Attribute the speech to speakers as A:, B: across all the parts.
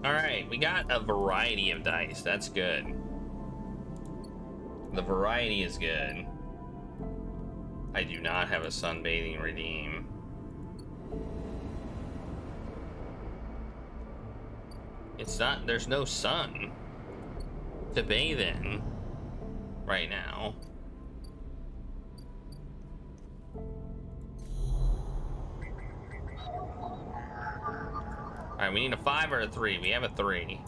A: All right, we got a variety of dice. That's good. The variety is good. I do not have a sunbathing redeem. It's not, there's no sun to bathe in right now. All right, we need a 5 or a 3. We have a 3.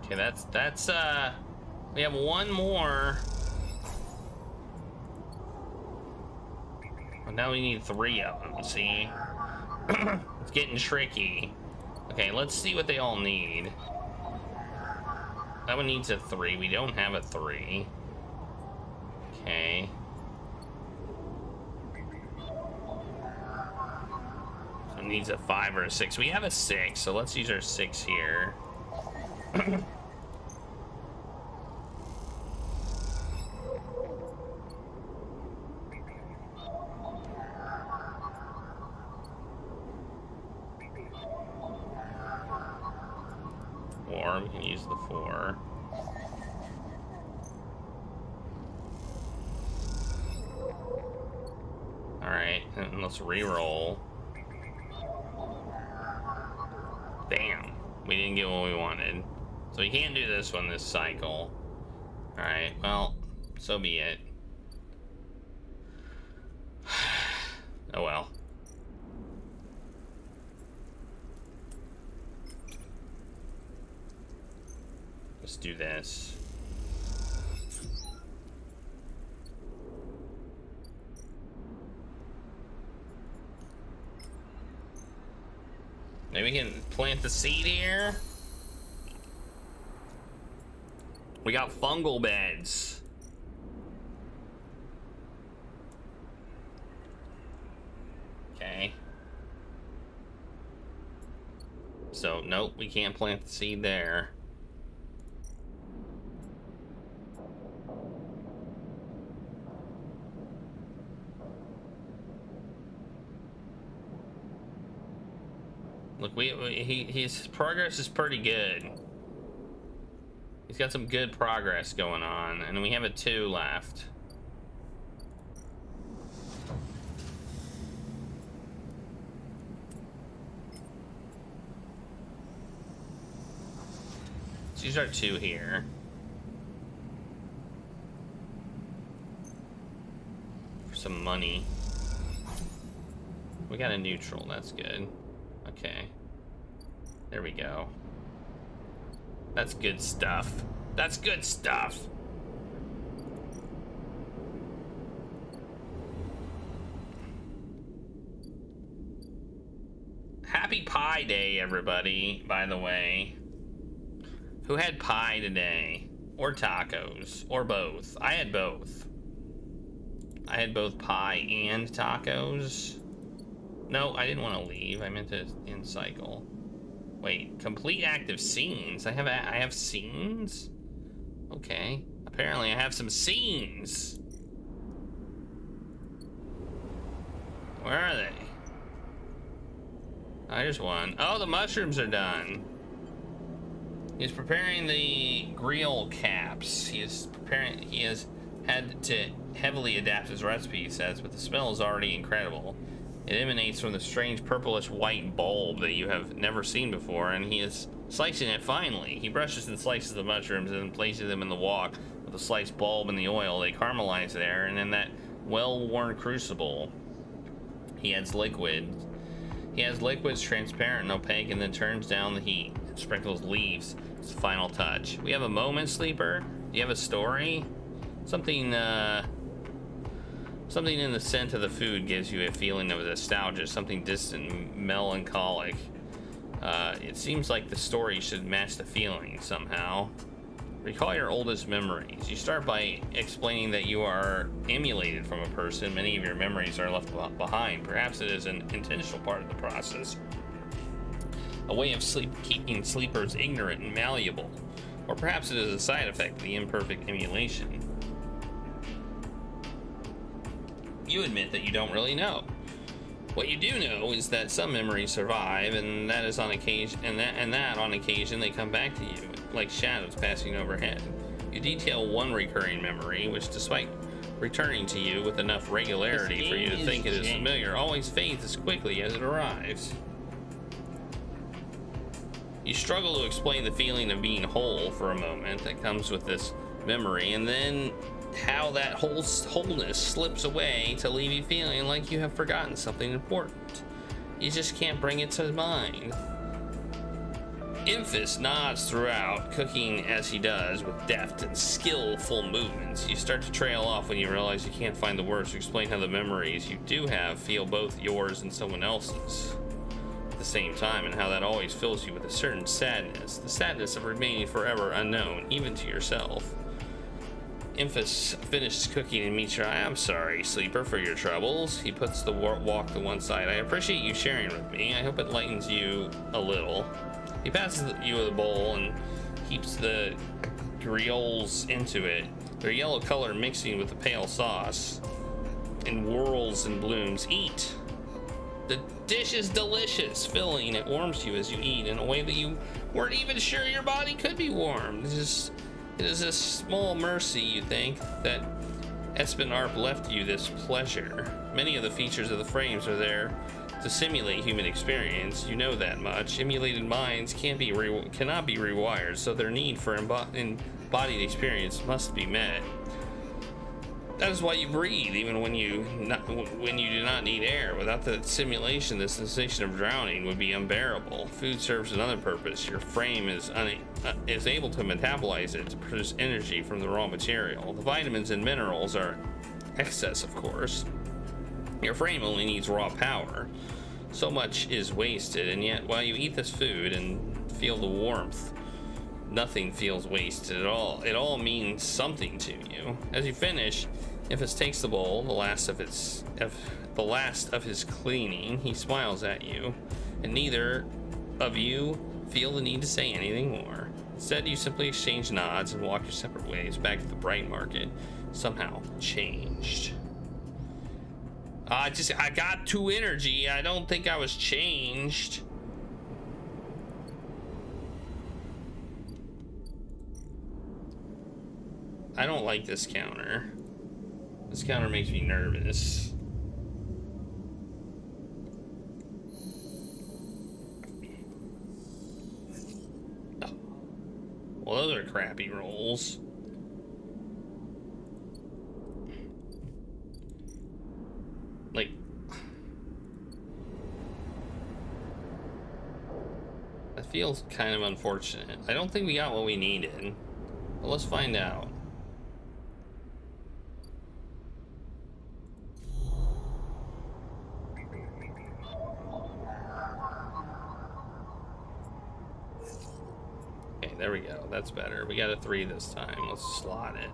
A: Okay, that's we have one more. Well, now we need 3 of them, see? It's getting tricky. Okay, let's see what they all need. That one needs a 3. We don't have a 3. Okay. So it needs a 5 or a 6. We have a 6, so let's use our 6 here. Or we can use the 4. Alright, and let's re-roll. Damn, we didn't get what we wanted. So we can't do this one this cycle. Alright, well, so be it. Oh well. Let's do this. Maybe we can plant the seed here. We got fungal beds. Okay. So, nope, we can't plant the seed there. Look, his progress is pretty good. He's got some good progress going on, and we have a 2 left. Let's use our 2 here. For some money. We got a neutral, that's good. Okay. There we go. That's good stuff. That's good stuff. Happy Pie Day, everybody, by the way. Who had pie today? Or tacos? Or both? I had both. I had both pie and tacos. No, I didn't want to leave. I meant to end cycle. Wait, complete active scenes. I have scenes? Okay. Apparently I have some scenes. Where are they? I just one. Oh, the mushrooms are done. He's preparing the grill caps. He has had to heavily adapt his recipe, he says, but the smell is already incredible. It emanates from the strange purplish white bulb that you have never seen before, and he is slicing it finely. He brushes and slices the mushrooms and places them in the wok with the sliced bulb and the oil. They caramelize there, and in that well-worn crucible, he adds liquid. He has liquids transparent and opaque, and then turns down the heat. Sprinkles leaves. It's the final touch. We have a moment, Sleeper. Do you have a story? Something in the scent of the food gives you a feeling of nostalgia, something distant, melancholic. It seems like the story should match the feeling somehow. Recall your oldest memories. You start by explaining that you are emulated from a person. Many of your memories are left behind. Perhaps it is an intentional part of the process. A way of keeping sleepers ignorant and malleable. Or perhaps it is a side effect of the imperfect emulation. You admit that you don't really know. What you do know is that some memories survive, and that is on occasion, and that on occasion they come back to you, like shadows passing overhead. You detail one recurring memory, which, despite returning to you with enough regularity for you to think it is familiar, always fades as quickly as it arrives. You struggle to explain the feeling of being whole for a moment that comes with this memory, and then how that wholeness slips away to leave you feeling like you have forgotten something important. You just can't bring it to mind. Infus nods throughout, cooking as he does with deft and skillful movements. You start to trail off when you realize you can't find the words to explain how the memories you do have feel both yours and someone else's at the same time, and how that always fills you with a certain sadness, the sadness of remaining forever unknown, even to yourself. Infus finishes cooking and meets your eye. I'm sorry, sleeper, for your troubles. He puts the walk to one side. I appreciate you sharing with me. I hope it lightens you a little. He passes you the bowl and heaps the griots into it, their yellow color mixing with the pale sauce, and whirls and blooms. Eat. The dish is delicious, filling. It warms you as you eat in a way that you weren't even sure your body could be warmed. It is a small mercy, you think, that Espinarp left you this pleasure. Many of the features of the frames are there to simulate human experience. You know that much. Emulated minds cannot be rewired, so their need for embodied experience must be met. That is why you breathe, even when you do not need air. Without the simulation, the sensation of drowning would be unbearable. Food serves another purpose. Your frame is able to metabolize it to produce energy from the raw material. The vitamins and minerals are excess, of course. Your frame only needs raw power. So much is wasted, and yet while you eat this food and feel the warmth, nothing feels wasted at all. It all means something to you. As you finish, Infus takes the bowl, the last of his cleaning. He smiles at you, and neither of you feel the need to say anything more. Instead, you simply exchange nods and walk your separate ways back to the bright market, somehow changed. I got 2 energy. I don't think I was changed. I don't like this counter. This counter makes me nervous. Oh. Well, those are crappy rolls. Like, that feels kind of unfortunate. I don't think we got what we needed, but let's find out. Okay, there we go. That's better. We got a 3 this time. Let's slot it.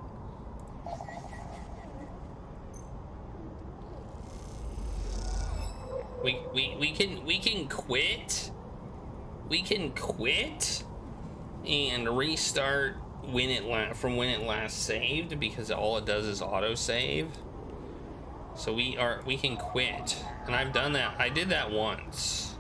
A: We can quit. We can quit and restart when it last saved, because all it does is auto save. So we can quit, and I've done that. I did that once.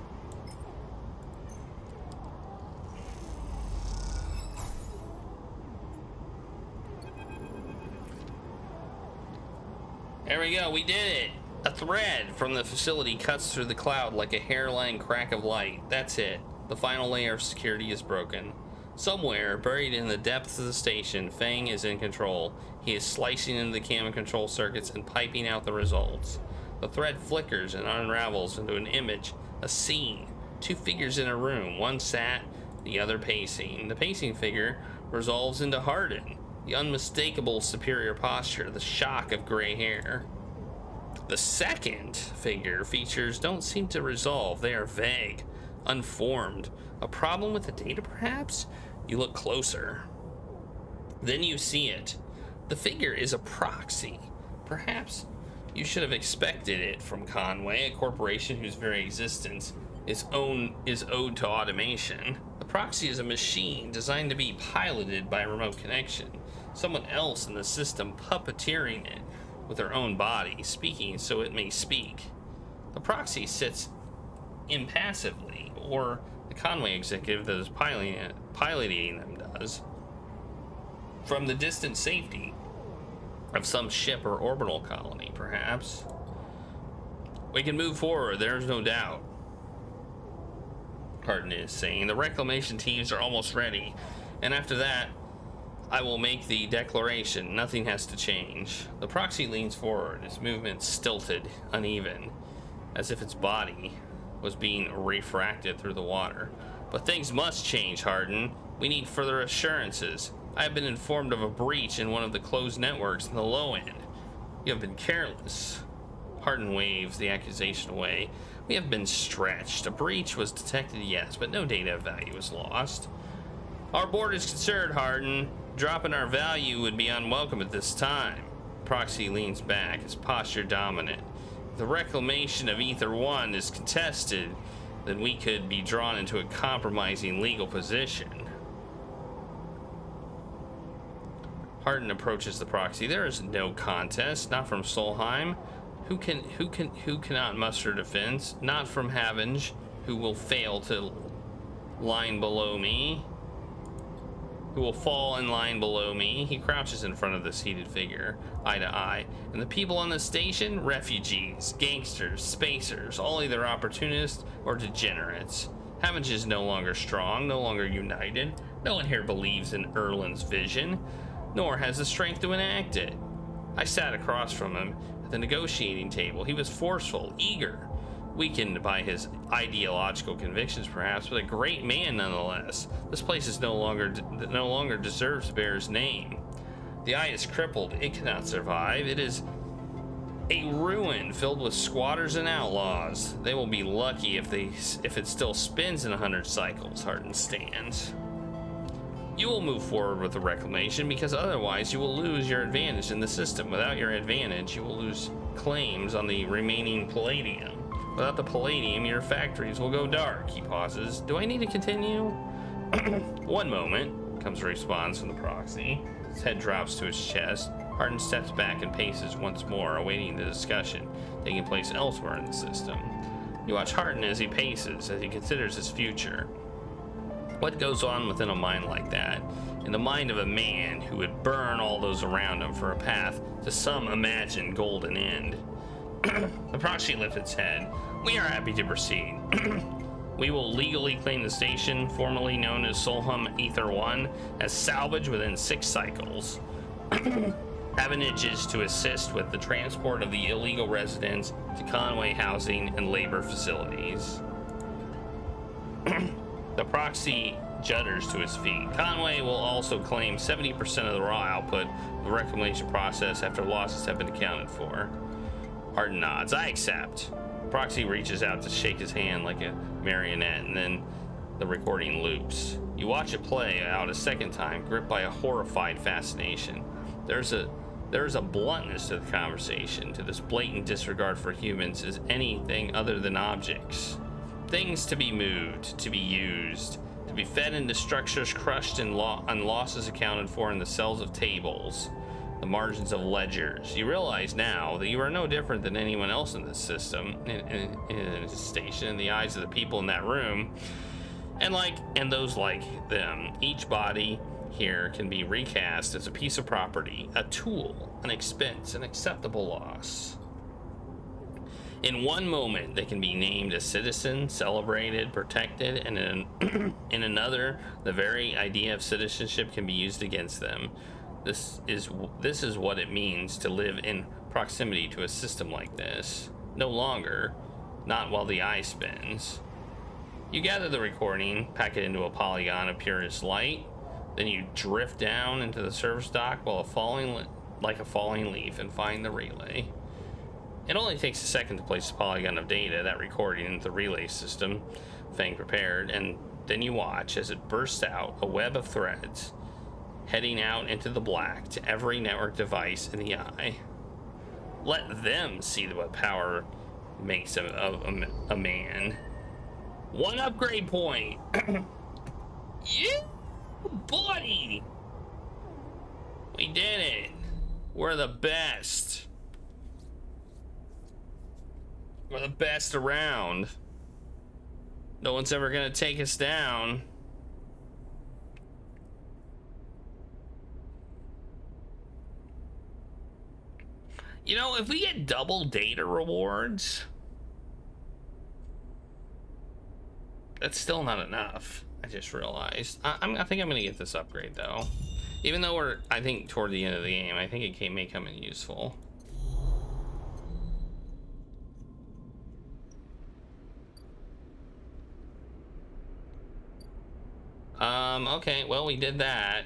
A: There we go. We did it. A thread from the facility cuts through the cloud like a hairline crack of light. That's it. The final layer of security is broken. Somewhere, buried in the depths of the station, Fang is in control. He is slicing into the cam and control circuits and piping out the results. The thread flickers and unravels into an image, a scene. 2 figures in a room, one sat, the other pacing. The pacing figure resolves into Hardin, the unmistakable superior posture, the shock of gray hair. The second figure features don't seem to resolve. They are vague, unformed. A problem with the data, perhaps? You look closer. Then you see it. The figure is a proxy. Perhaps you should have expected it from Conway, a corporation whose very existence is owed to automation. The proxy is a machine designed to be piloted by a remote connection. Someone else in the system puppeteering it with their own body, speaking so it may speak. The proxy sits impassively, or the Conway executive that is piloting them does, from the distant safety of some ship or orbital colony, perhaps. We can move forward, there's no doubt, Hardin is saying. The reclamation teams are almost ready, and after that, I will make the declaration. Nothing has to change. The proxy leans forward, its movements stilted, uneven, as if its body was being refracted through the water. But things must change, Hardin. We need further assurances. I have been informed of a breach in one of the closed networks in the low end. You have been careless. Hardin waves the accusation away. We have been stretched. A breach was detected, yes, but no data of value was lost. Our board is concerned, Hardin. Dropping our value would be unwelcome at this time. Proxy leans back, his posture dominant. If the reclamation of Ether 1 is contested, then we could be drawn into a compromising legal position. Hardin approaches the proxy. There is no contest, not from Solheim, who cannot muster defense, not from Havinge, who will fail to line below me, who will fall in line below me. He crouches in front of the seated figure, eye to eye. And the people on the station, refugees, gangsters, spacers, all either opportunists or degenerates. Havinge is no longer strong, no longer united. No one here believes in Erland's vision, nor has the strength to enact it. I sat across from him at the negotiating table. He was forceful, eager, weakened by his ideological convictions perhaps, but a great man nonetheless. This place is no longer deserves to bear his name. The eye is crippled, it cannot survive. It is a ruin filled with squatters and outlaws. They will be lucky if it still spins in 100 cycles, Hardin stands. You will move forward with the reclamation because otherwise you will lose your advantage in the system. Without your advantage, you will lose claims on the remaining palladium. Without the palladium, your factories will go dark. He pauses. Do I need to continue? One moment, comes a response from the proxy. His head drops to his chest. Hardin steps back and paces once more, awaiting the discussion taking place elsewhere in the system. You watch Hardin as he paces, as he considers his future. What goes on within a mind like that? In the mind of a man who would burn all those around him for a path to some imagined golden end. The proxy lifts its head. We are happy to proceed. We will legally claim the station, formerly known as Solheim Ether 1, as salvage within 6 cycles. Havinge is to assist with the transport of the illegal residents to Conway housing and labor facilities. The proxy judders to his feet. Conway will also claim 70% of the raw output of the reclamation process after losses have been accounted for. Hardin nods. I accept. Proxy reaches out to shake his hand like a marionette, and then the recording loops. You watch it play out a second time, gripped by a horrified fascination. There's a bluntness to the conversation, to this blatant disregard for humans as anything other than objects. Things to be moved, to be used, to be fed into structures crushed and losses accounted for in the cells of tables, the margins of ledgers. You realize now that you are no different than anyone else in this system, in this station, in the eyes of the people in that room, and those like them. Each body here can be recast as a piece of property, a tool, an expense, an acceptable loss. In one moment, they can be named a citizen, celebrated, protected, and in another, the very idea of citizenship can be used against them. This is what it means to live in proximity to a system like this. No longer, not while the eye spins. You gather the recording, pack it into a polygon of purest light, then you drift down into the service dock like a falling leaf and find the relay. It only takes a second to place a polygon of data, that recording, into the relay system, Fang prepared, and then you watch as it bursts out, a web of threads, heading out into the black to every network device in the eye. Let them see what power makes of a man. One upgrade point! Yeah, buddy. We did it. We're the best. We're the best around. No one's ever gonna take us down. You know, if we get double data rewards, that's still not enough. I just realized. I think I'm gonna get this upgrade though. Even though we're, I think, toward the end of the game, I think it may come in useful. Okay, well, we did that.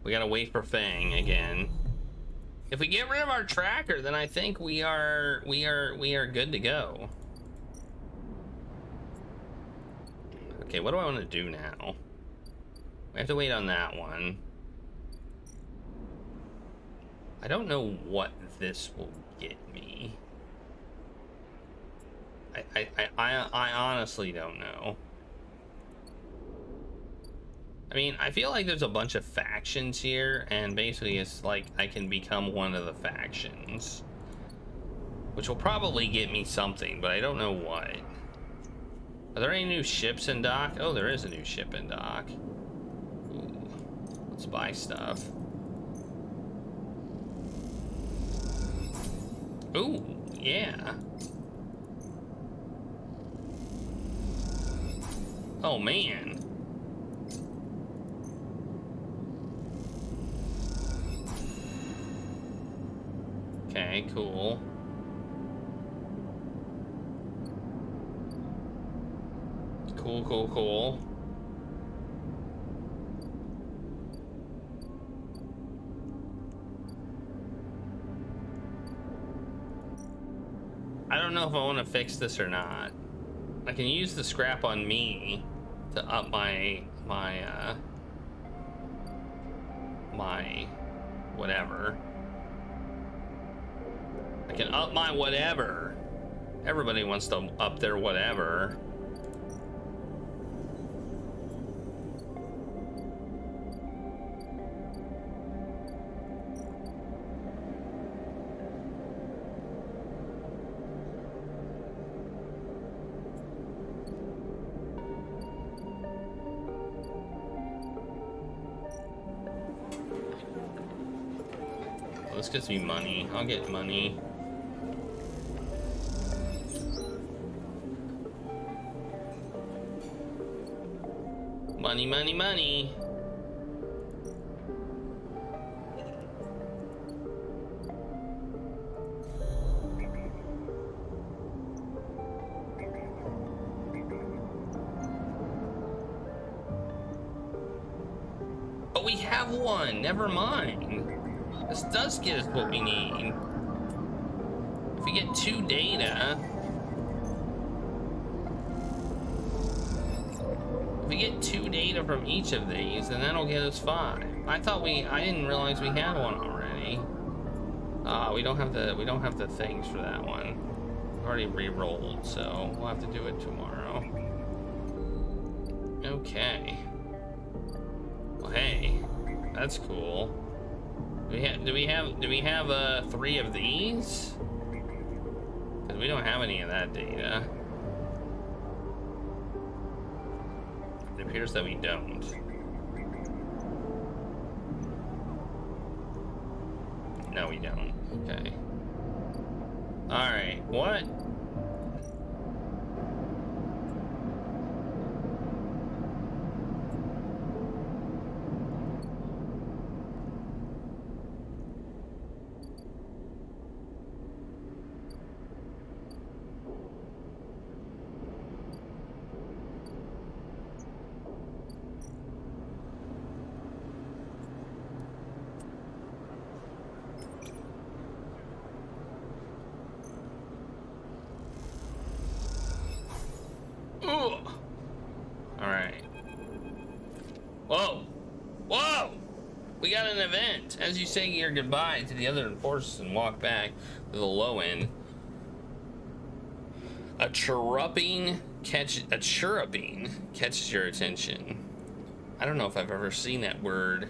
A: We gotta wait for Fang again. If we get rid of our tracker, then I think we are good to go. Okay, what do I want to do now? We have to wait on that one. I don't know what this will get me. I honestly don't know. I mean, I feel like there's a bunch of factions here, and basically it's like I can become one of the factions, which will probably get me something, but I don't know what. Are there any new ships in dock? Oh, there is a new ship in dock. Ooh, let's buy stuff. Ooh, yeah. Oh, man. Okay, cool. Cool. I don't know if I want to fix this or not. I can use the scrap on me to up my whatever. I can up my whatever. Everybody wants to up their whatever. This gets me money. I'll get money. Money. But we have one. Never mind. This does get us what we need. If we get 2 data. If we get 2 data from each of these, then that'll get us 5. I didn't realize we had one already. We don't have the things for that one. We've already re-rolled, so we'll have to do it tomorrow. Okay. Well, hey, that's cool. Do we have 3 of these? Because we don't have any of that data. It appears that we don't. No, we don't. Okay. Alright, what? Alright. Whoa! We got an event. As you say your goodbye to the other enforcers and walk back to the low end, A chirruping catches your attention. I don't know if I've ever seen that word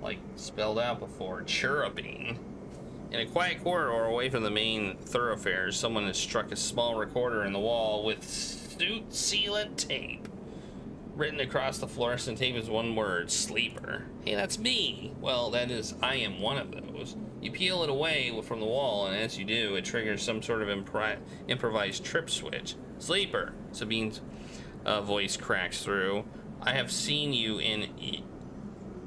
A: like spelled out before. Chirruping. In a quiet corridor away from the main thoroughfares, someone has struck a small recorder in the wall with suit sealant tape. Written across the fluorescent tape is one word: sleeper. Hey, that's me. Well, that is, I am one of those. You peel it away from the wall, and as you do, it triggers some sort of improvised trip switch. Sleeper. Sabine's voice cracks through. I have seen you in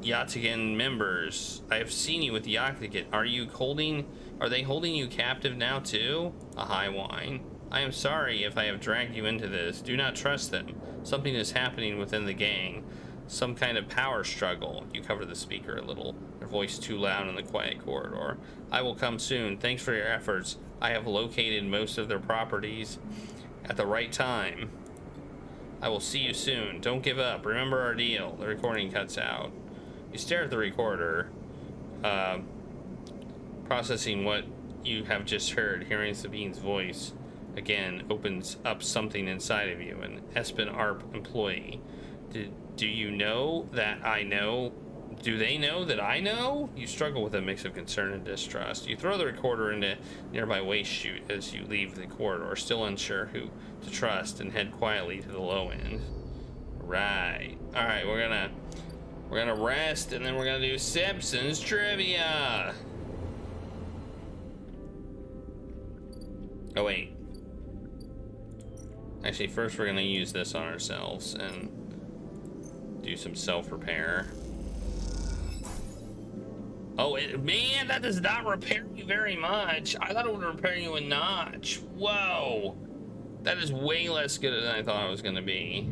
A: Yatigan members. I have seen you with Yatigan. Are they holding you captive now too? A high whine. I am sorry if I have dragged you into this. Do not trust them. Something is happening within the gang. Some kind of power struggle. You cover the speaker a little. Their voice too loud in the quiet corridor. I will come soon. Thanks for your efforts. I have located most of their properties at the right time. I will see you soon. Don't give up. Remember our deal. The recording cuts out. You stare at the recorder, processing what you have just heard. Hearing Sabine's voice again opens up something inside of you. An Espen Arp employee. Do you know that I know? Do they know that I know? You struggle with a mix of concern and distrust. You throw the recorder into nearby waste chute as you leave the corridor, still unsure who to trust, and head quietly to the low end. Right. All right, we're gonna rest, and then we're gonna do Simpsons trivia. Oh wait. Actually, first we're gonna use this on ourselves and do some self-repair. Oh, man, that does not repair you very much. I thought it would repair you a notch. Whoa. That is way less good than I thought it was gonna be.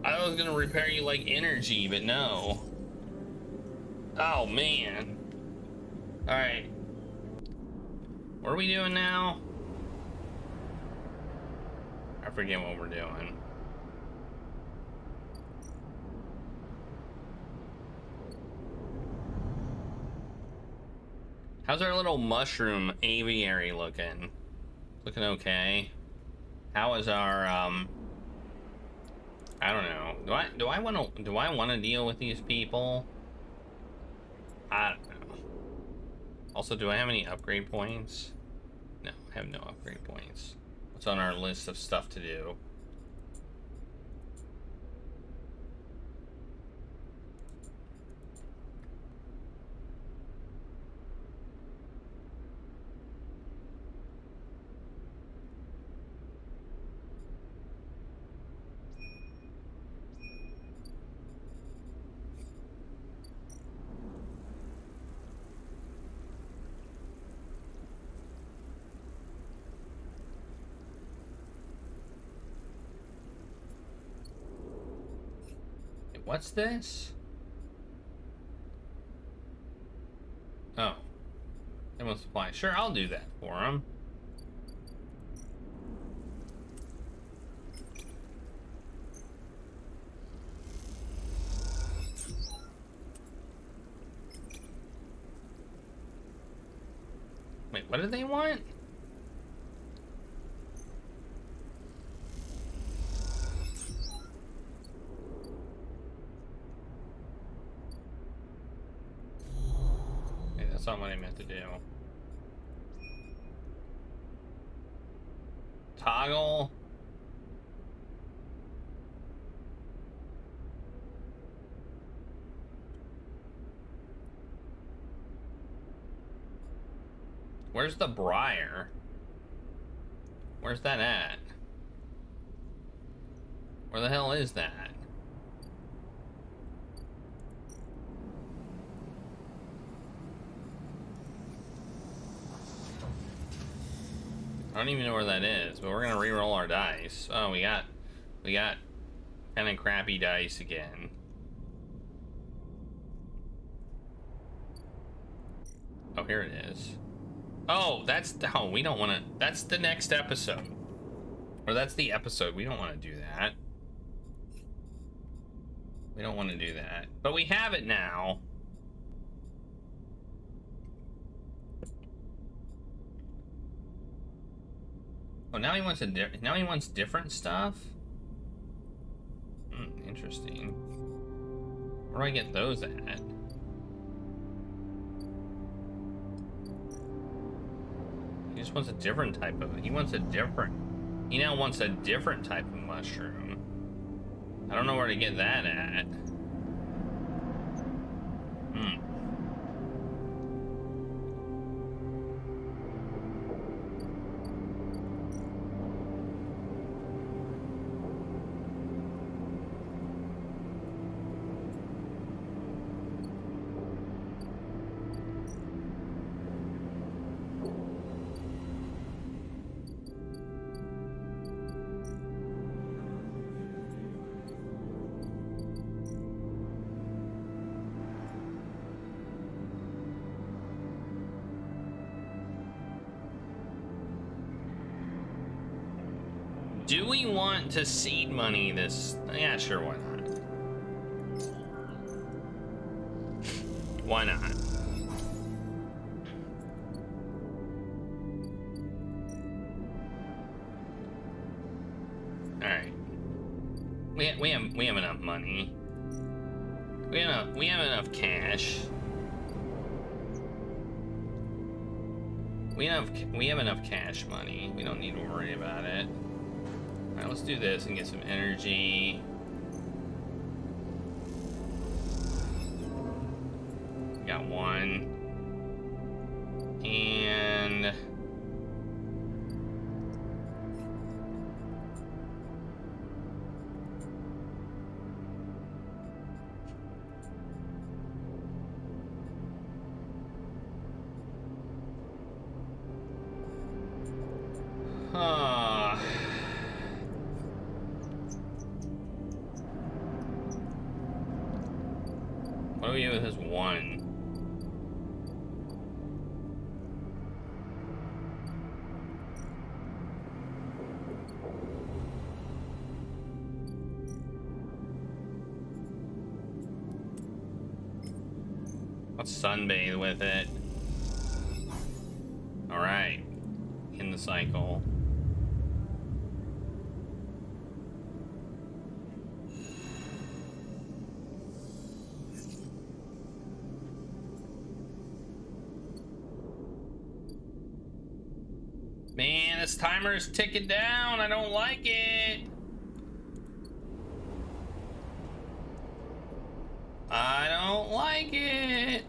A: I thought it was gonna repair you like energy, but no. Oh, man. All right. What are we doing now? I forget what we're doing. How's our little mushroom aviary looking? Looking okay. How is our I don't know. Do I want to deal with these people? I don't know. Also, do I have any upgrade points? No, I have no upgrade points. What's on our list of stuff to do? What's this? Oh. They must apply. Sure, I'll do that for them. Wait, what did they want? That's not what I meant to do. Toggle. Where's the briar? Where's that at? Where the hell is that? I don't even know where that is, but we're gonna re-roll our dice. Oh, we got kind of crappy dice again. Oh, here it is. Oh, we don't want to. That's the next episode, or that's the episode. We don't want to do that. We don't want to do that, but we have it now. Oh, now he wants now he wants different stuff? Interesting. Where do I get those at? He just wants a different type of... He now wants a different type of mushroom. I don't know where to get that at. Do we want to seed money this? Yeah, sure, why not? Why not? All right. We have enough money. We have enough cash. We have enough cash money. We don't need to worry about it. All right, let's do this and get some energy. Got one. And what do we do with this one? Let's sunbathe with it. All right, in the cycle. Man, this timer is ticking down. I don't like it. I don't like it.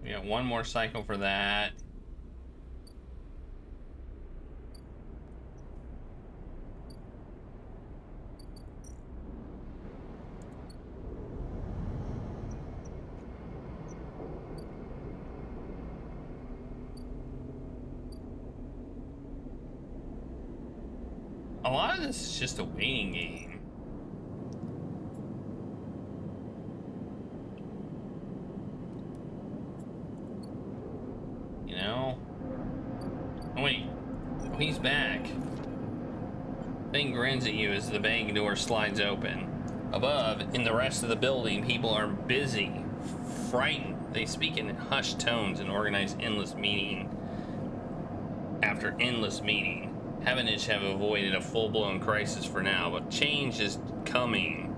A: We got one more cycle for that. A lot of this is just a waiting game. You know? Oh wait, oh, he's back. Thing grins at you as the bank door slides open. Above, in the rest of the building, people are busy, frightened. They speak in hushed tones and organize endless meeting after endless meeting. Havenage have avoided a full-blown crisis for now, but change is coming.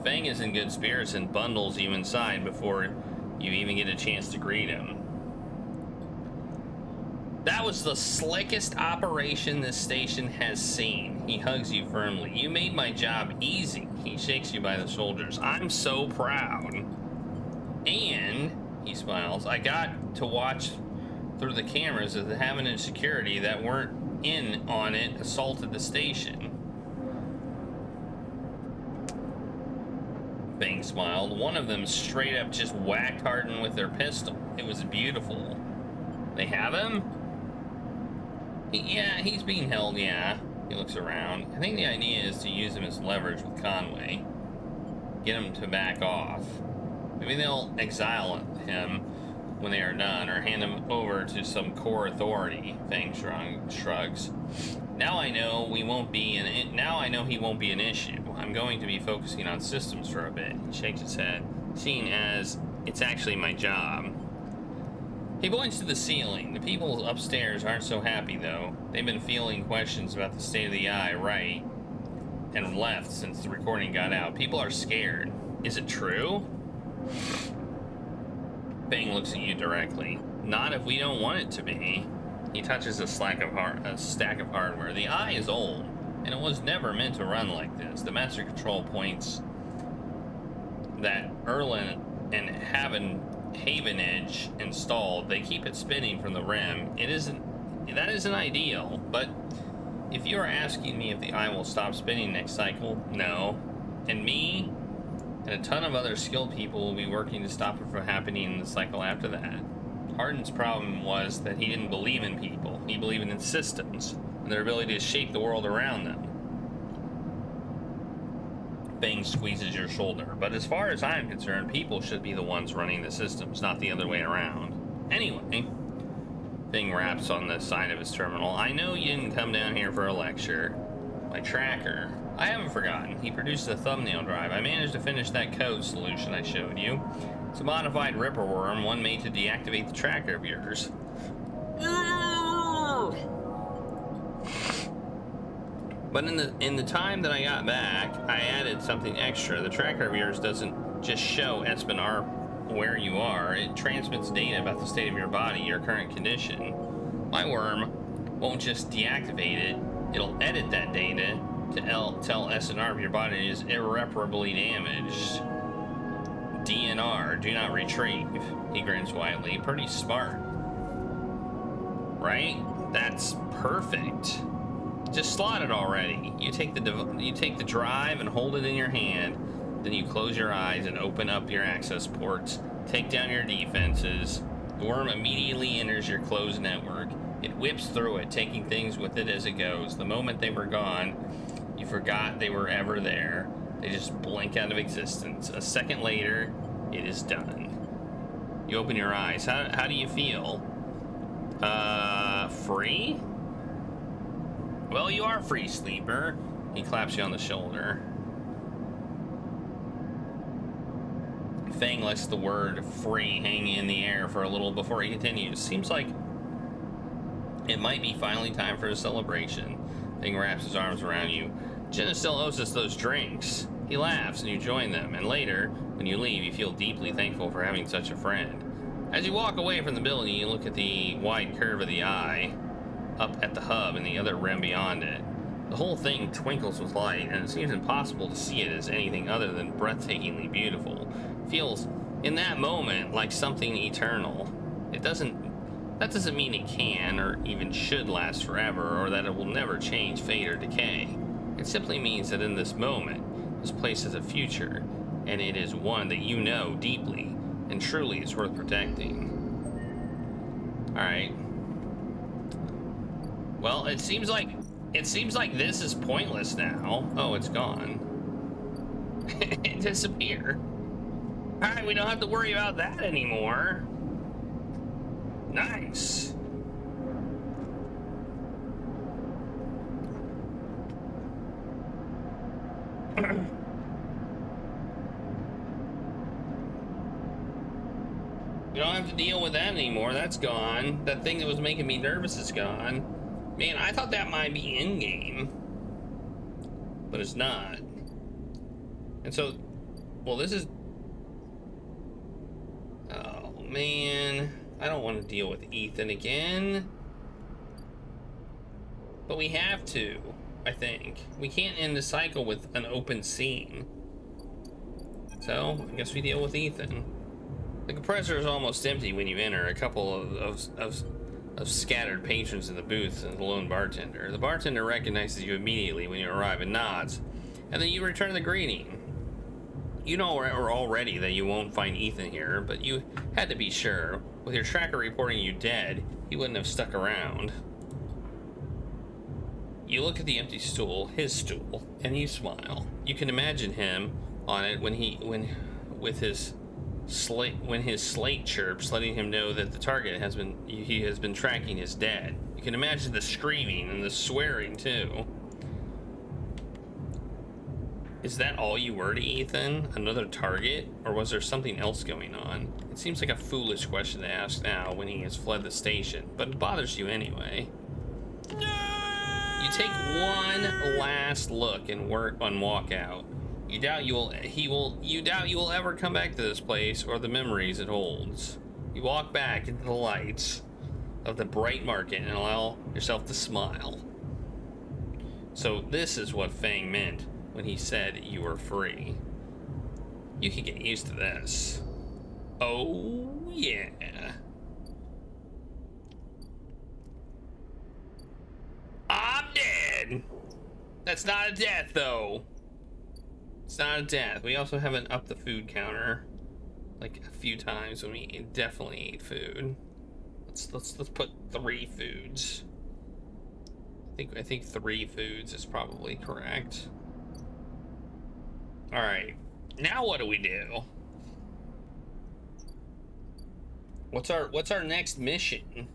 A: Fang is in good spirits and bundles you inside before you even get a chance to greet him. That was the slickest operation this station has seen. He hugs you firmly. You made my job easy. He shakes you by the shoulders. I'm so proud. And, he smiles, I got to watch through the cameras of the Havenage security that weren't in on it assaulted the station. Fang smiled. One of them straight up just whacked Hardin with their pistol. It was beautiful. They have him? Yeah, he's being held, yeah. He looks around. I think the idea is to use him as leverage with Conway. Get him to back off. Maybe they'll exile him when they are done, or hand him over to some core authority. Fang shrugs. Now I know he won't be an issue. I'm going to be focusing on systems for a bit. He shakes his head. Seeing as it's actually my job. He points to the ceiling. The people upstairs aren't so happy, though. They've been fielding questions about the state of the eye right and left since the recording got out. People are scared. Is it true? Bang looks at you directly. Not if we don't want it to be. He touches a stack of hardware. The eye is old, and it was never meant to run like this. The master control points that Erlen and Havenedge installed. They keep it spinning from the rim. That isn't ideal, but if you are asking me if the eye will stop spinning next cycle, no. And me and a ton of other skilled people will be working to stop it from happening in the cycle after that. Hardin's problem was that he didn't believe in people. He believed in systems and their ability to shape the world around them. Bang squeezes your shoulder. But as far as I'm concerned, people should be the ones running the systems, not the other way around. Anyway, Bing raps on the side of his terminal. I know you didn't come down here for a lecture. My tracker. I haven't forgotten. He produced a thumbnail drive. I managed to finish that code solution I showed you. It's a modified Ripper worm, one made to deactivate the tracker of yours. But in the time that I got back, I added something extra. The tracker of yours doesn't just show Espinar where you are. It transmits data about the state of your body, your current condition. My worm won't just deactivate it. It'll edit that data to tell SNR your body is irreparably damaged. DNR, do not retrieve. He grins widely. Pretty smart. Right? That's perfect. Just slot it already. You take the drive and hold it in your hand. Then you close your eyes and open up your access ports. Take down your defenses. The worm immediately enters your closed network. It whips through it, taking things with it as it goes. The moment they were gone, you forgot they were ever there. They just blink out of existence. A second later, it is done. You open your eyes. How do you feel? Free? Well, you are free, sleeper. He claps you on the shoulder. Fang lets the word free hang in the air for a little before he continues. Seems like it might be finally time for a celebration. Fang wraps his arms around you. Jenna still owes us those drinks. He laughs and you join them, and later, when you leave, you feel deeply thankful for having such a friend. As you walk away from the building, you look at the wide curve of the eye, up at the hub and the other rim beyond it. The whole thing twinkles with light, and it seems impossible to see it as anything other than breathtakingly beautiful. It feels, in that moment, like something eternal. That doesn't mean it can or even should last forever, or that it will never change, fade, or decay. It simply means that in this moment, this place has a future, and it is one that you know deeply and truly is worth protecting. Alright. Well, it seems like this is pointless now. Oh, it's gone. It disappeared. Alright, we don't have to worry about that anymore. Nice. You don't have to deal with that anymore. That's gone. That thing that was making me nervous is gone. Man, I thought that might be in-game. But it's not. And so, well, this is... Oh, man. I don't want to deal with Ethan again. But we have to, I think. We can't end the cycle with an open scene. So, I guess we deal with Ethan. The compressor is almost empty when you enter. A couple of scattered patrons in the booth and the lone bartender. The bartender recognizes you immediately when you arrive and nods, and then you return the greeting. You know already that you won't find Ethan here, but you had to be sure. With your tracker reporting you dead, he wouldn't have stuck around. You look at the empty stool, his stool, and you smile. You can imagine him on it when his slate chirps, letting him know that the target he has been tracking is dead. You can imagine the screaming and the swearing too. Is that all you were to Ethan? Another target? Or was there something else going on? It seems like a foolish question to ask now when he has fled the station, but it bothers you anyway. You take one last look and walk out. You doubt you will ever come back to this place or the memories it holds. You walk back into the lights of the bright market and allow yourself to smile. So this is what Fang meant when he said you were free. You can get used to this. Oh yeah. I'm dead. That's not a death though. It's not a death. We also haven't upped the food counter like a few times when we definitely ate food. Let's put 3 foods. I think 3 foods is probably correct. All right, now what do we do? What's our next mission?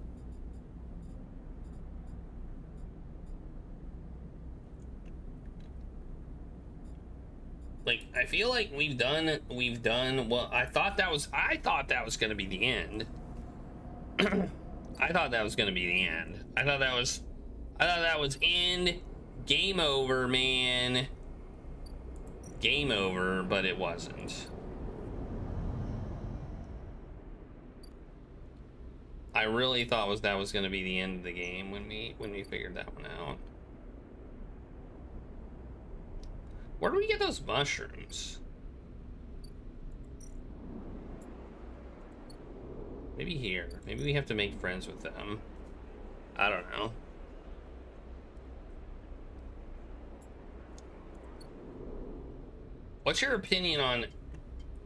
A: Like, I feel like we've done well. I thought that was gonna be the end. I thought that was gonna be the end. I thought that was end, game over, man. Game over, but it wasn't. I really thought that was gonna be the end of the game when we figured that one out. Where do we get those mushrooms? Maybe here. Maybe we have to make friends with them. I don't know. What's your opinion on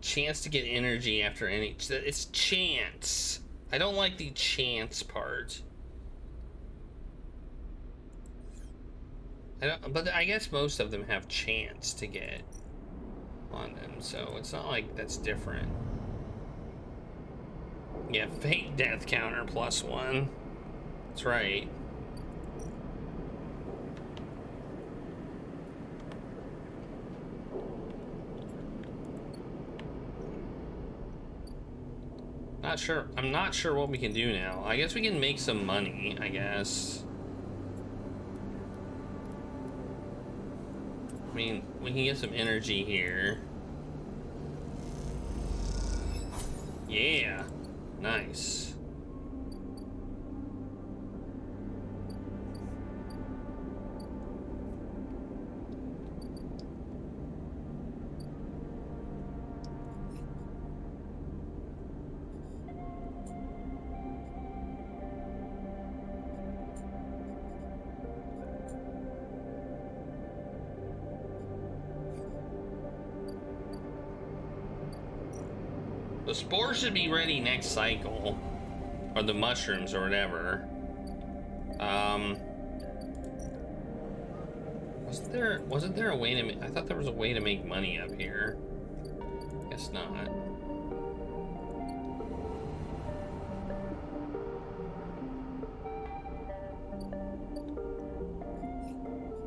A: chance to get energy after any... It's chance. I don't like the chance part. But I guess most of them have chance to get on them, so it's not like that's different. Yeah, fate death counter +1. That's right. Not sure. I'm not sure what we can do now. I guess we can make some money, I guess. I mean, we can get some energy here. Yeah. Nice. The spores should be ready next cycle, or the mushrooms or whatever. Wasn't there a way to I thought there was a way to make money up here. Guess not.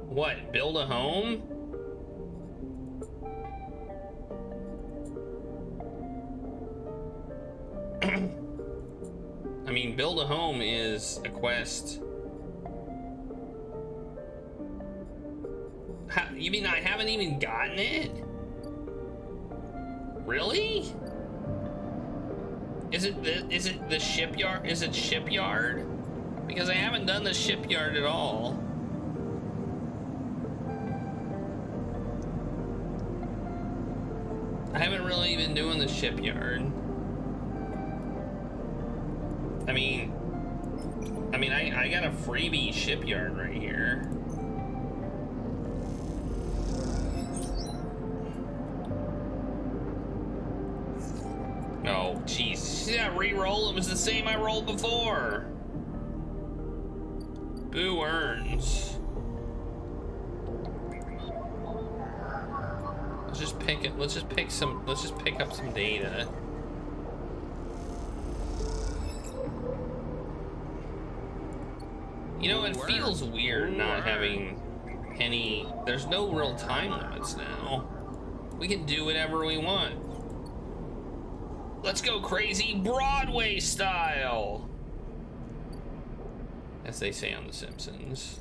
A: What, build a home? I mean, build a home is a quest. You mean I haven't even gotten it? Really? Is it the shipyard? Is it shipyard? Because I haven't done the shipyard at all. I haven't really been doing the shipyard. I mean, I got a freebie shipyard right here. Oh, jeez. See that re-roll? It was the same I rolled before. Boo earns. Let's just pick it. Let's just pick up some data. You know, it feels weird not having there's no real time limits now. We can do whatever we want. Let's go crazy Broadway style, as they say on The Simpsons.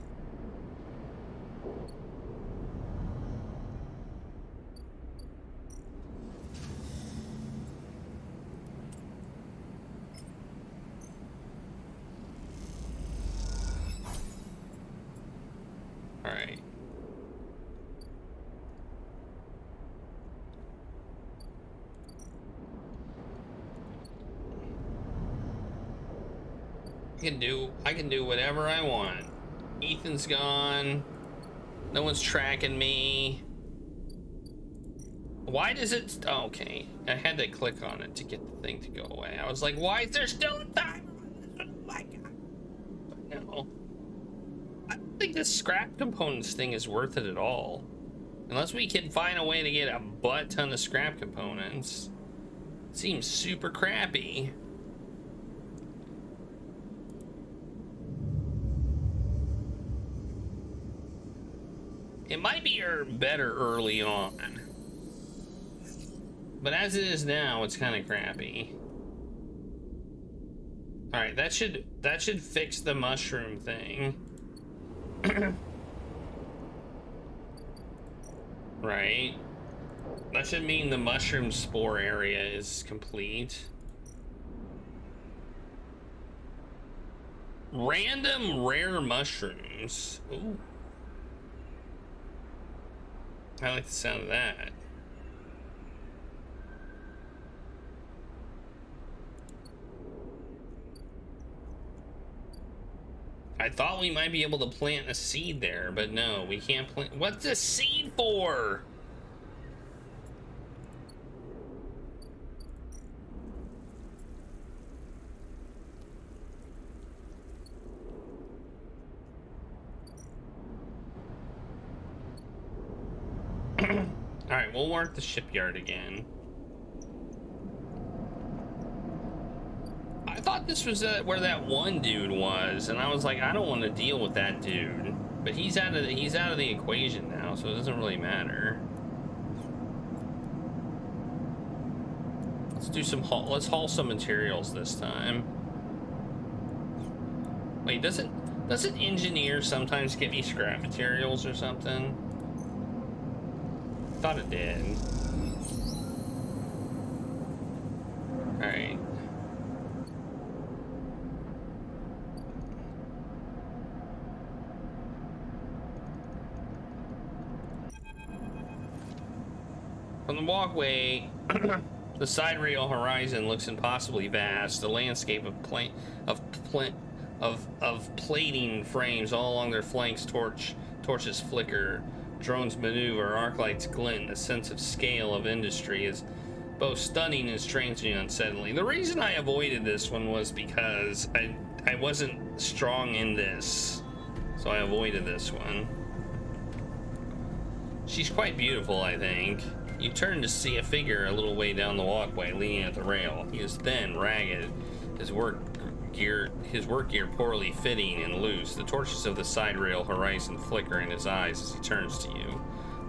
A: All right. I can do whatever I want. Ethan's gone. No one's tracking me. Why does it? Oh, okay. I had to click on it to get the thing to go away. I was like, why is there still a timer? Oh my God. No. I don't think this scrap components thing is worth it at all. Unless we can find a way to get a butt ton of scrap components. It seems super crappy. It might be better early on, but as it is now, it's kind of crappy. All right, that should fix the mushroom thing. Right, that should mean the mushroom spore area is complete. Random rare mushrooms. Ooh. I like the sound of that. I thought we might be able to plant a seed there, but no, we can't plant. What's a seed for? All right, we'll work the shipyard again. I thought this was where that one dude was, and I was like, I don't want to deal with that dude. But he's out of the equation now, so it doesn't really matter. Let's haul some materials this time. Wait, doesn't engineer sometimes get me scrap materials or something? Thought it did. All right. From the walkway, the side rail horizon looks impossibly vast. The landscape of plating frames all along their flanks, torches flicker. Drones maneuver, arc lights glint. A sense of scale of industry is both stunning and strangely unsettling. The reason I avoided this one was because I wasn't strong in this, so I avoided this one. She's quite beautiful, I think. You turn to see a figure a little way down the walkway, leaning at the rail. He is thin, ragged, his work gear poorly fitting and loose. The torches of the side rail horizon flicker in his eyes as he turns to you.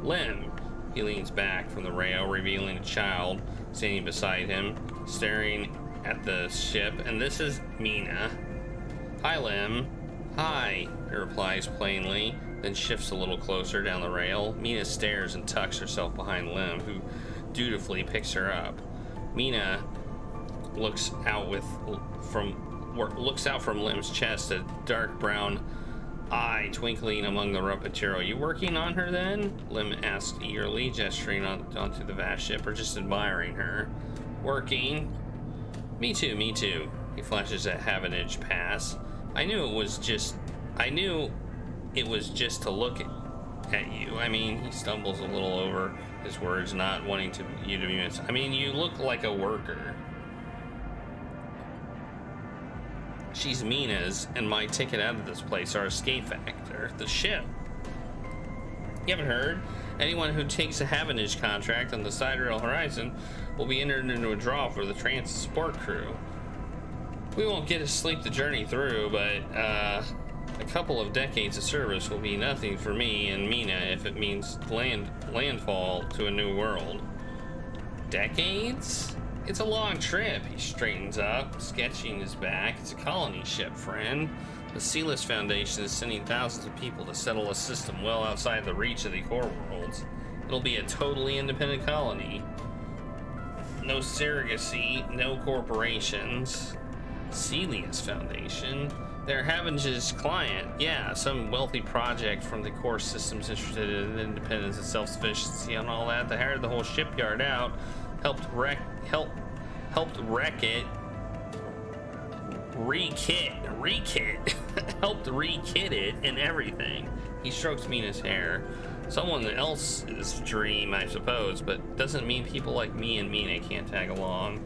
A: Lem. He leans back from the rail, revealing a child standing beside him, staring at the ship. And this is Mina. Hi, Lem. Hi, he replies plainly, then shifts a little closer down the rail. Mina stares and tucks herself behind Lem, who dutifully picks her up. Mina looks out from Lem's chest, a dark brown eye twinkling among the rough material. You working on her then? Lem asked eagerly, gesturing onto the vast ship, or just admiring her. Working? Me too, me too. He flashes a Havenage pass. I knew it was just to look at you. I mean, he stumbles a little over his words, not wanting you to be missed. I mean, you look like a worker. She's Mina's, and my ticket out of this place, our escape factor, the ship. You haven't heard? Anyone who takes a Havenage contract on the Sidereal Horizon will be entered into a draw for the transport crew. We won't get to sleep the journey through, but A couple of decades of service will be nothing for me and Mina if it means landfall to a new world. Decades? It's a long trip. He straightens up, sketching his back. It's a colony ship, friend. The Sealess Foundation is sending thousands of people to settle a system well outside the reach of the core worlds. It'll be a totally independent colony. No surrogacy, no corporations. Sealess Foundation? They're Havenge's client. Yeah, some wealthy project from the core systems interested in independence and self-sufficiency and all that. They hired the whole shipyard out, helped wreck it, helped re-kit it and everything. He strokes Mina's hair. Someone else's dream, I suppose, but doesn't mean people like me and Mina can't tag along.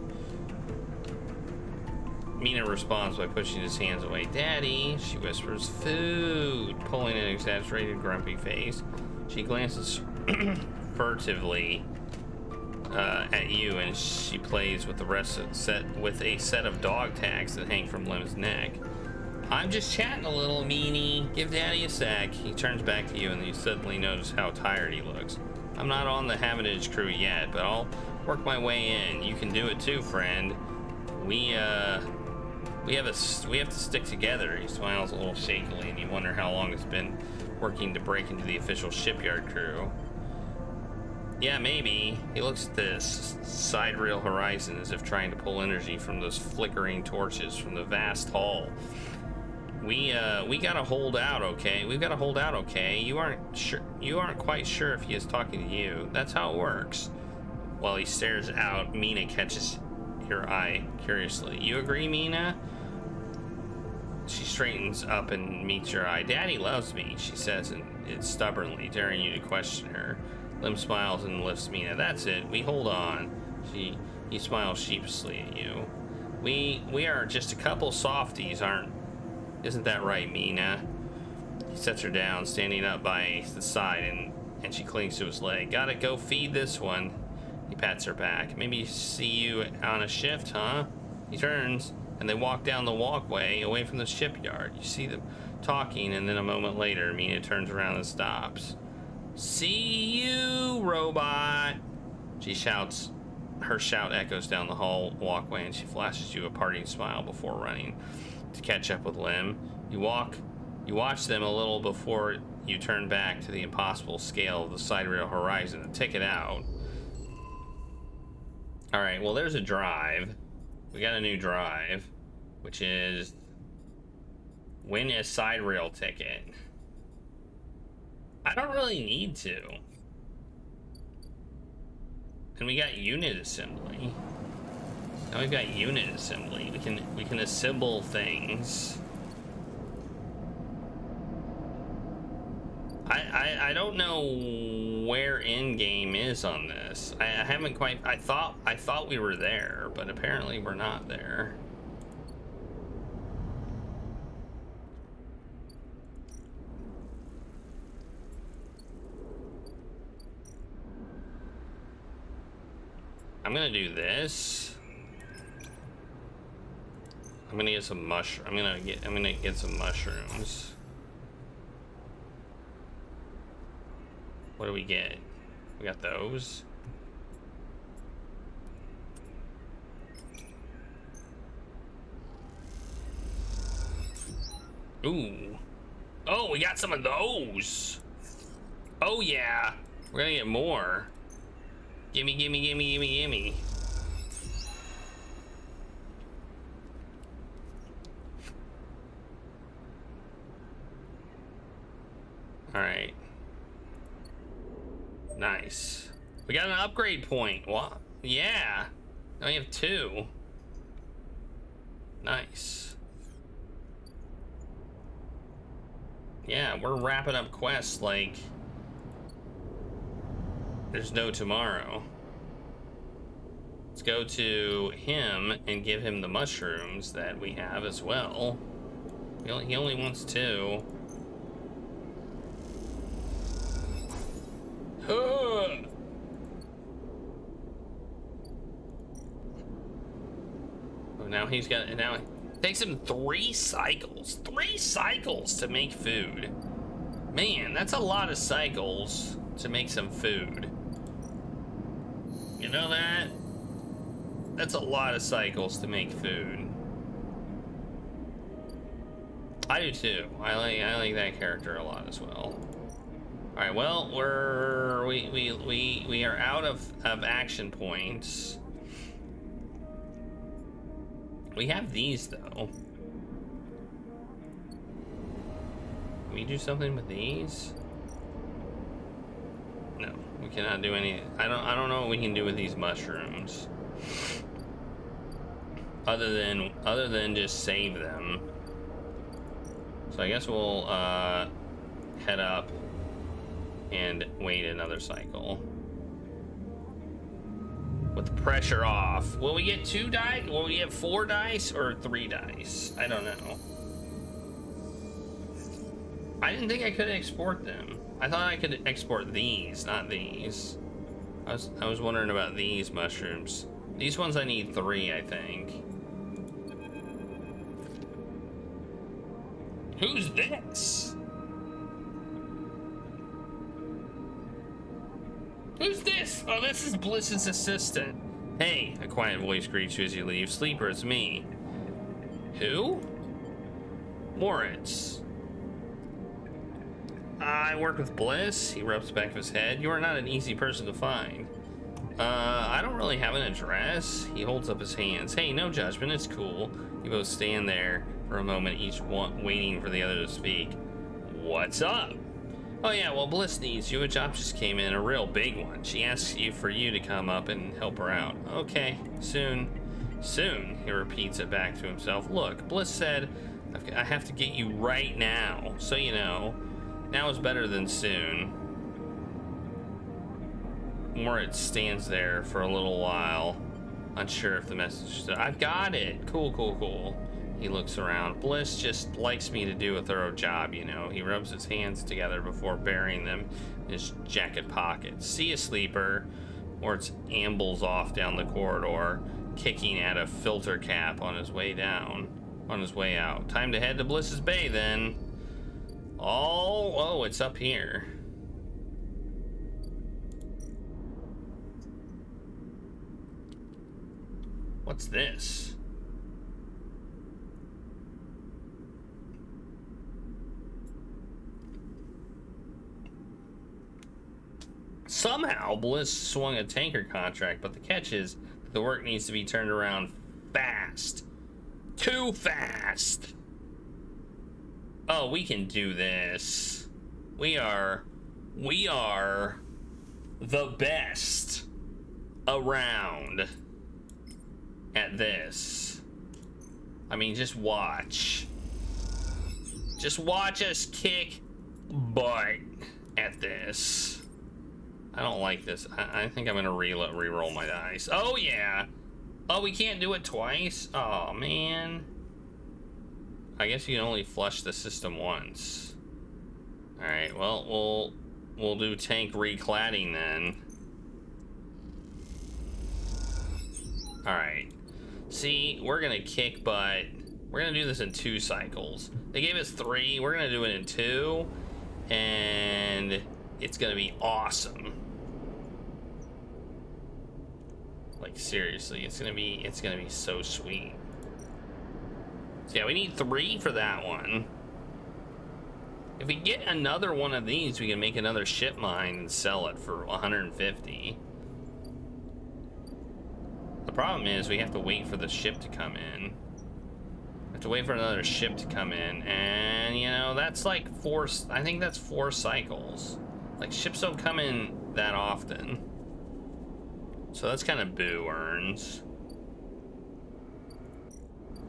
A: Mina responds by pushing his hands away. Daddy, she whispers, food, pulling an exaggerated grumpy face. She glances furtively at you, and she plays with the rest of a set of dog tags that hang from Lem's neck. I'm just chatting a little, meanie. Give Daddy a sec. He turns back to you, and you suddenly notice how tired he looks. I'm not on the Havenage crew yet, but I'll work my way in. You can do it too, friend. We have to stick together. He smiles a little shakily, and you wonder how long it's been working to break into the official shipyard crew. Yeah, maybe. He looks at this sidereal horizon as if trying to pull energy from those flickering torches from the vast hull. We gotta hold out, okay? We've gotta hold out, okay? You aren't quite sure if he is talking to you. That's how it works. While he stares out, Mina catches your eye curiously. You agree, Mina? She straightens up and meets your eye. Daddy loves me, she says, and it's stubbornly, daring you to question her. Lem smiles and lifts Mina. That's it. We hold on. He smiles sheepishly at you. We are just a couple softies, isn't that right, Mina? He sets her down, standing up by the side, and she clings to his leg. Gotta go feed this one. He pats her back. Maybe see you on a shift, huh? He turns, and they walk down the walkway away from the shipyard. You see them talking, and then a moment later, Mina turns around and stops. See you, robot! She shouts. Her shout echoes down the hall walkway, and she flashes you a parting smile before running to catch up with Lem. You watch them a little before you turn back to the impossible scale of the sidereal horizon and take it out. Alright, well, there's a drive. We got a new drive, which is win a sidereal ticket. I don't really need to. And we got unit assembly. Now we've got unit assembly. We can assemble things. I don't know where in-game is on this. I haven't quite. I thought we were there, but apparently we're not there. I'm gonna do this. I'm gonna get some I'm gonna get some mushrooms. What do we get? We got those. Ooh. Oh, we got some of those. Oh yeah. We're gonna get more. Gimme, gimme, gimme, gimme, gimme. Alright. Nice. We got an upgrade point. What? Yeah. Now we have 2. Nice. Yeah, we're wrapping up quests like there's no tomorrow. Let's go to him and give him the mushrooms that we have as well. He only wants 2. Oh, now he's got Takes him 3 cycles. 3 cycles to make food. Man, that's a lot of cycles to make some food. You know that? That's a lot of cycles to make food. I do too. I like that character a lot as well. All right, well, we are out of action points. We have these though. Can we do something with these? No, we cannot do any. I don't know what we can do with these mushrooms. Other than just save them. So I guess we'll head up and wait another cycle. With the pressure off. Will we get 2 dice? Will we get 4 dice or 3 dice? I don't know. I didn't think I could export them. I thought I could export these, not these. I was wondering about these mushrooms. These ones I need 3, I think. Who's this? Who's this? Oh, this is Bliss's assistant. Hey, a quiet voice greets you as you leave. Sleeper, it's me. Who? Moritz. I work with Bliss. He rubs the back of his head. You are not an easy person to find. I don't really have an address. He holds up his hands. Hey, no judgment. It's cool. You both stand there for a moment, each one waiting for the other to speak. What's up? Oh yeah, well, Bliss needs you. A job just came in, a real big one. She asks you for you to come up and help her out. Okay, soon. Soon, he repeats it back to himself. Look, Bliss said, I have to get you right now. So you know, now is better than soon. Moritz stands there for a little while, unsure if the message is... I've got it. Cool, cool, cool. He looks around. Bliss just likes me to do a thorough job, you know. He rubs his hands together before burying them in his jacket pocket. See ya, Sleeper. Moritz ambles off down the corridor, kicking at a filter cap on his way out. Time to head to Bliss's Bay, then. Oh, it's up here. What's this? Somehow, Bliss swung a tanker contract, but the catch is that the work needs to be turned around fast. Too fast. Oh, we can do this. We are the best around at this. I mean, just watch. Just watch us kick butt at this. I don't like this. I think I'm gonna re-roll my dice. Oh yeah. Oh, we can't do it twice? Oh man. I guess you can only flush the system once. Alright, well, we'll do tank recladding then. Alright. See, we're gonna kick butt. We're gonna do this in 2 cycles. They gave us 3, we're gonna do it in 2. And it's gonna be awesome. Like seriously, it's gonna be so sweet. So yeah, we need 3 for that one. If we get another one of these, we can make another ship mine and sell it for 150. The problem is we have to wait for the ship to come in. We have to wait for another ship to come in, and you know, that's like 4, I think that's 4 cycles. Like, ships don't come in that often. So that's kind of boo earns.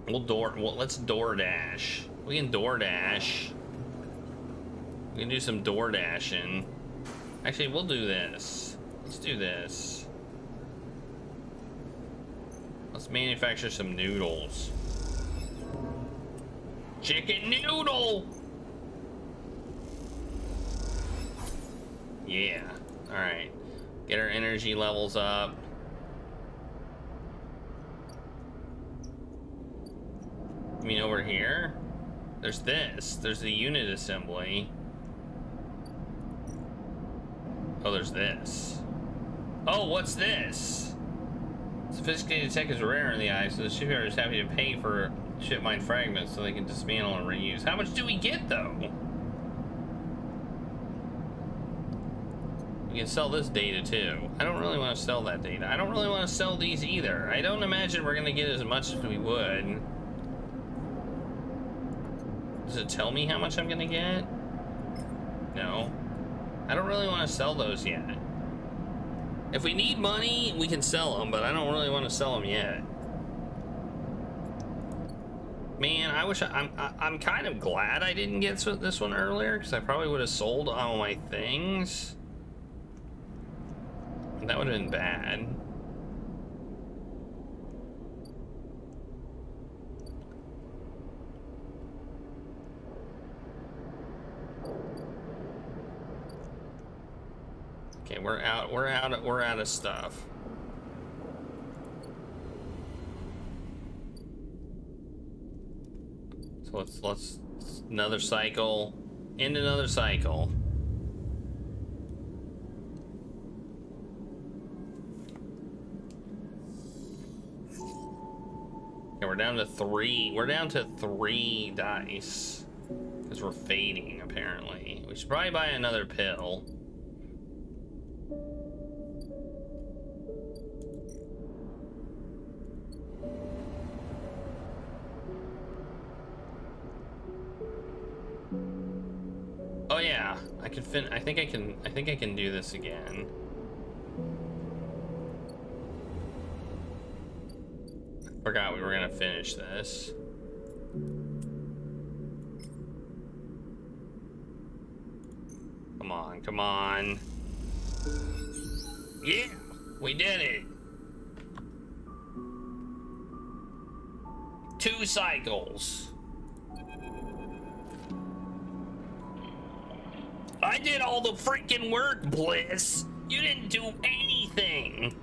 A: Let's DoorDash. We can DoorDash. We can do some door dashing. Actually, we'll do this. Let's do this. Let's manufacture some noodles. Chicken noodle! Yeah. Alright. Get our energy levels up. You mean over here? There's this. There's the unit assembly. Oh, there's this. Oh, what's this? Sophisticated tech is rare in the eye, so the shipyard is happy to pay for ship mine fragments so they can dismantle and reuse. How much do we get, though? We can sell this data, too. I don't really want to sell that data. I don't really want to sell these either. I don't imagine we're going to get as much as we would. Does it tell me how much I'm going to get? No. I don't really want to sell those yet. If we need money, we can sell them, but I don't really want to sell them yet. Man, I wish I'm kind of glad I didn't get this one earlier, because I probably would have sold all my things. That would have been bad. Okay, we're out of stuff. So let's another cycle, end another cycle. Okay, we're down to 3. We're down to 3 dice because we're fading apparently. We should probably buy another pill. Oh yeah, I think I can do this again. I forgot we were gonna finish this. Come on, come on. Yeah, we did it. 2 cycles. I did all the freaking work, Bliss. You didn't do anything.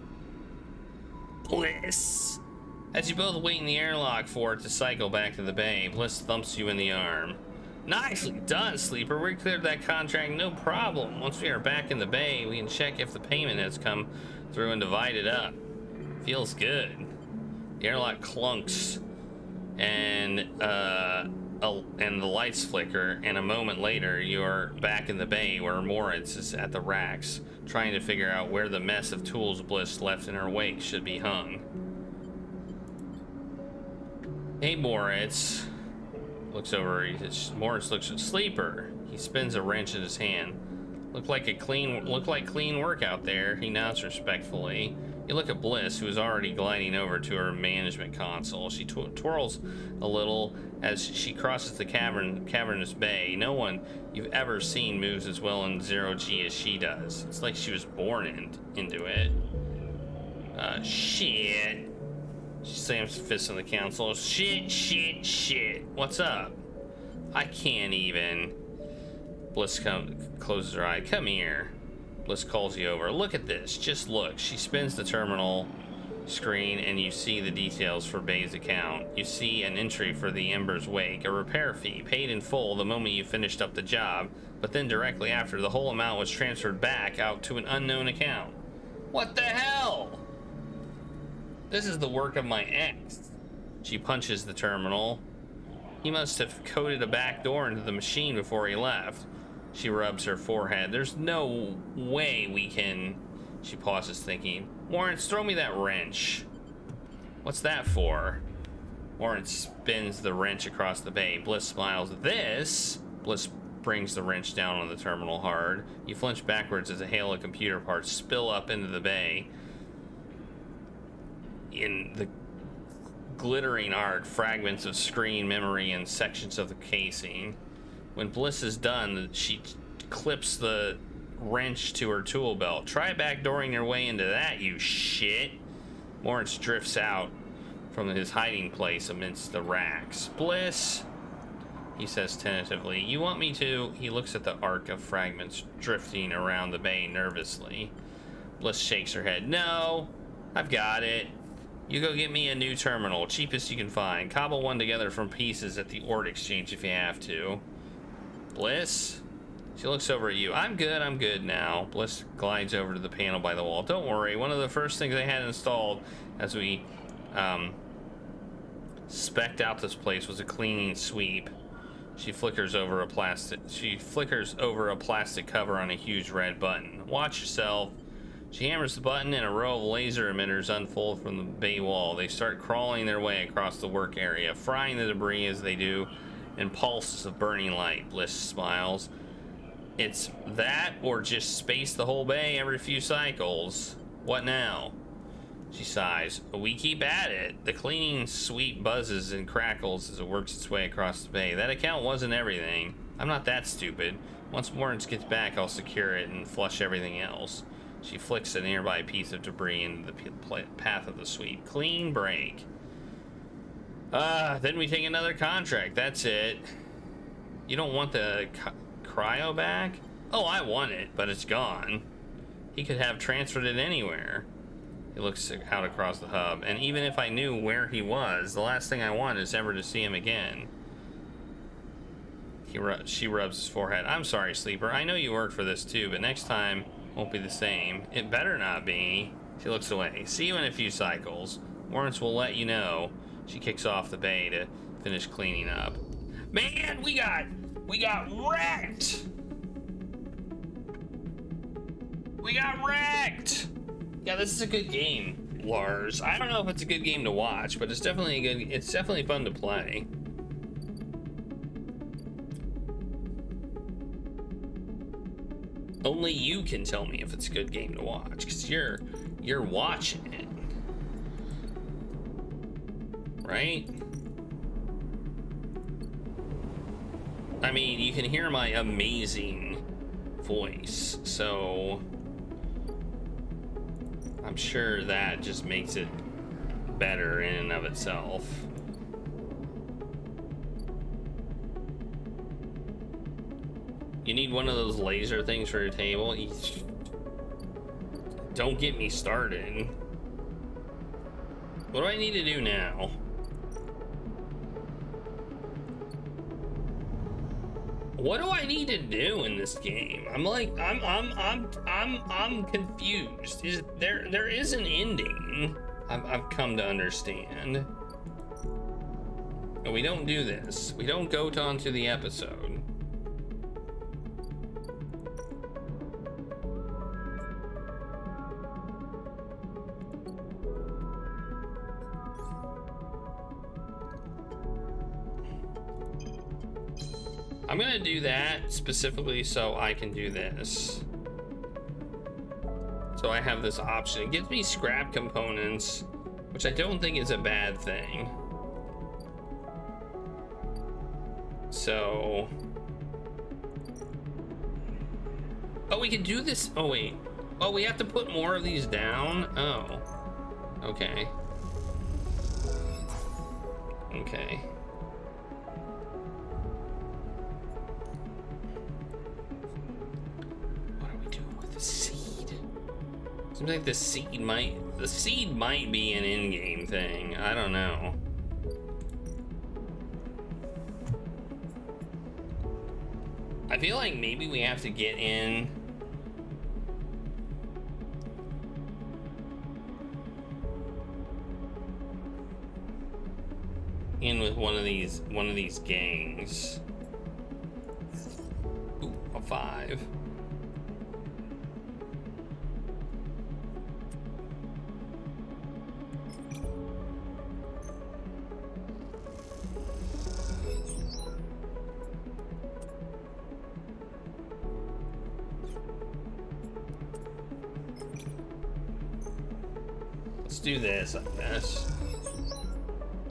A: Bliss. As you both wait in the airlock for it to cycle back to the bay, Bliss thumps you in the arm. Nicely done, Sleeper. We cleared that contract, no problem. Once we are back in the bay, we can check if the payment has come through and divide it up. Feels good. The airlock clunks, and the lights flicker, and a moment later, you're back in the bay where Moritz is at the racks, trying to figure out where the mess of tools Bliss left in her wake should be hung. Hey, Moritz. Looks over. Moritz looks at Sleeper. He spins a wrench in his hand. Look like clean work out there. He nods respectfully. You look at Bliss, who is already gliding over to her management console. She twirls a little as she crosses the cavernous bay. No one you've ever seen moves as well in 0G as she does. It's like she was born into it. Shit. She slams her fist on the console. Shit. What's up? I can't even. Bliss closes her eye. Come here. Bliss calls you over. Look at this. Just look. She spins the terminal screen and you see the details for Bay's account. You see an entry for the Ember's Wake, a repair fee paid in full the moment you finished up the job, but then directly after, the whole amount was transferred back out to an unknown account. What the hell? This is the work of my ex. She punches the terminal. He must have coded a back door into the machine before he left. She rubs her forehead. There's no way we can... She pauses, thinking. Lawrence, throw me that wrench. What's that for? Lawrence spins the wrench across the bay. Bliss smiles. This? Bliss brings the wrench down on the terminal hard. You flinch backwards as a hail of computer parts spill up into the bay. In the glittering arc, fragments of screen memory and sections of the casing. When Bliss is done, she clips the wrench to her tool belt. Try backdooring your way into that, you shit. Lawrence drifts out from his hiding place amidst the racks. Bliss, he says tentatively. You want me to? He looks at the arc of fragments drifting around the bay nervously. Bliss shakes her head. No, I've got it. You go get me a new terminal, cheapest you can find. Cobble one together from pieces at the ore exchange if you have to. Bliss? She looks over at you. I'm good now. Bliss glides over to the panel by the wall. Don't worry, one of the first things I had installed as we spec'd out this place was a cleaning sweep. She flickers over a plastic cover on a huge red button. Watch yourself. She hammers the button and a row of laser emitters unfold from the bay wall. They start crawling their way across the work area, frying the debris as they do in pulses of burning light. Bliss smiles. It's that or just space the whole bay every few cycles. What now? She sighs. We keep at it. The cleaning sweep buzzes and crackles as it works its way across the bay. That account wasn't everything. I'm not that stupid. Once Lawrence gets back, I'll secure it and flush everything else. She flicks a nearby piece of debris into the path of the sweep. Clean break. Then we take another contract. That's it. You don't want the cryo back? Oh, I want it, but it's gone. He could have transferred it anywhere. He looks out across the hub, and even if I knew where he was, the last thing I want is ever to see him again. She rubs his forehead. I'm sorry, Sleeper. I know you worked for this too, but next time won't be the same. It better not be. She looks away. See you in a few cycles. Lawrence will let you know. She kicks off the bay to finish cleaning up. Man, we got wrecked! We got wrecked! Yeah, this is a good game, Lars. I don't know if it's a good game to watch, but it's definitely fun to play. Only you can tell me if it's a good game to watch, because you're watching it. Right? I mean, you can hear my amazing voice, so I'm sure that just makes it better in and of itself. You need one of those laser things for your table? Don't get me started. What do I need to do now? What do I need to do in this game? I'm confused. There is an ending. I've come to understand. No, we don't do this. We don't go on to the episode. I'm gonna do that specifically so I can do this. So I have this option. It gives me scrap components, which I don't think is a bad thing. So, oh, we can do this. Oh wait, oh, we have to put more of these down. Oh, okay. Okay. Seed. Seems like the seed might be an in-game thing. I don't know. I feel like maybe we have to get in with one of these gangs. Ooh, a 5. Let's do this, I guess.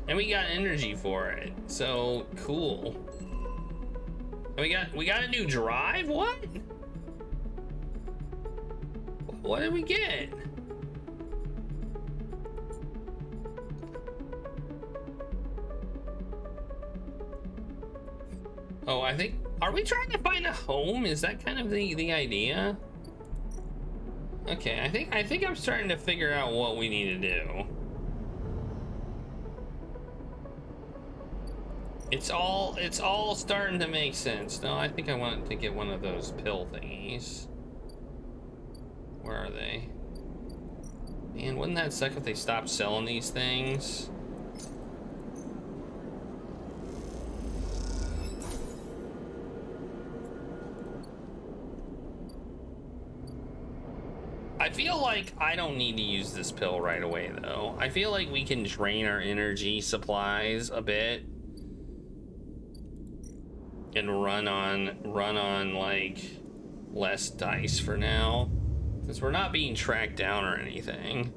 A: And we got energy for it, so cool. And we got a new drive. What? What did we get? Oh, I think, are we trying to find a home? Is that kind of the idea? Okay, I think I'm starting to figure out what we need to do. It's all starting to make sense. No, I think I want to get one of those pill thingies. Where are they? Man, wouldn't that suck if they stopped selling these things? I feel like I don't need to use this pill right away, though. I feel like we can drain our energy supplies a bit and run on like less dice for now, since we're not being tracked down or anything.